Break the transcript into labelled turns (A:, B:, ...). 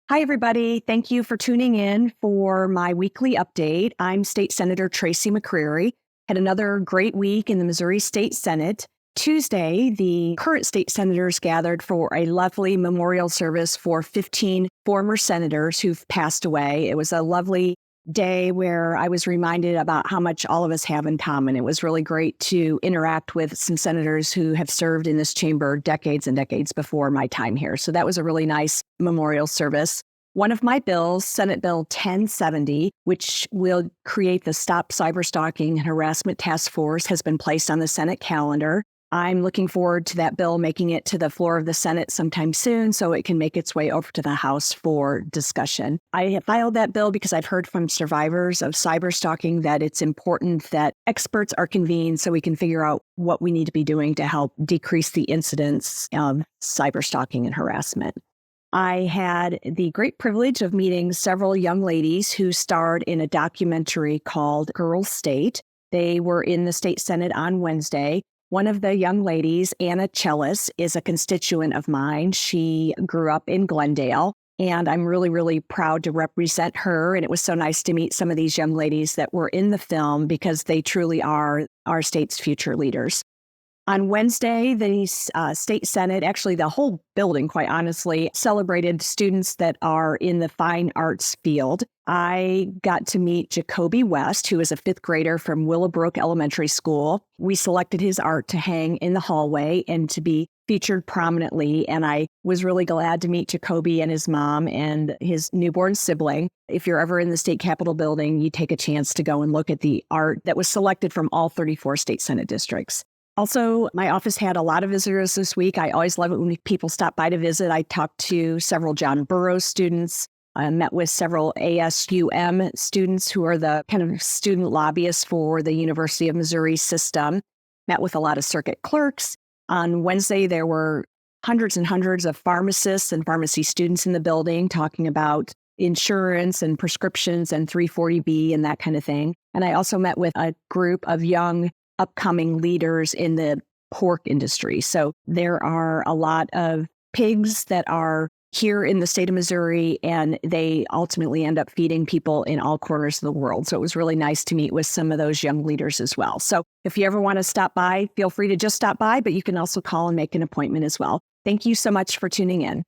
A: Hi, everybody. Thank you for tuning in for my weekly update. I'm State Senator Tracy McCreery. Had another great week in the Missouri State Senate. Tuesday, the current state senators gathered for a lovely memorial service for 15 former senators who've passed away. It was a lovely day where I was reminded about how much all of us have in common. It was really great to interact with some senators who have served in this chamber decades and decades before my time here. So that was a really nice memorial service. One of my bills, Senate Bill 1070, which will create the Stop Cyberstalking and Harassment Task Force, has been placed on the Senate calendar. I'm looking forward to that bill making it to the floor of the Senate sometime soon so it can make its way over to the House for discussion. I have filed that bill because I've heard from survivors of cyberstalking that it's important that experts are convened so we can figure out what we need to be doing to help decrease the incidence of cyberstalking and harassment. I had the great privilege of meeting several young ladies who starred in a documentary called Girls State. They were in the state Senate on Wednesday. One of the young ladies, Anna Chellis, is a constituent of mine. She grew up in Glendale, and I'm really, really proud to represent her. And it was so nice to meet some of these young ladies that were in the film because they truly are our state's future leaders. On Wednesday, the state Senate, actually the whole building, quite honestly, celebrated students that are in the fine arts field. I got to meet Jacoby West, who is a fifth grader from Willowbrook Elementary School. We selected his art to hang in the hallway and to be featured prominently. And I was really glad to meet Jacoby and his mom and his newborn sibling. If you're ever in the state capitol building, you take a chance to go and look at the art that was selected from all 34 state Senate districts. Also, my office had a lot of visitors this week. I always love it when people stop by to visit. I talked to several John Burroughs students. I met with several ASUM students who are the kind of student lobbyists for the University of Missouri system. Met with a lot of circuit clerks. On Wednesday, there were hundreds and hundreds of pharmacists and pharmacy students in the building talking about insurance and prescriptions and 340B and that kind of thing. And I also met with a group of young upcoming leaders in the pork industry. So there are a lot of pigs that are here in the state of Missouri, and they ultimately end up feeding people in all corners of the world. So it was really nice to meet with some of those young leaders as well. So if you ever want to stop by, feel free to just stop by, but you can also call and make an appointment as well. Thank you so much for tuning in.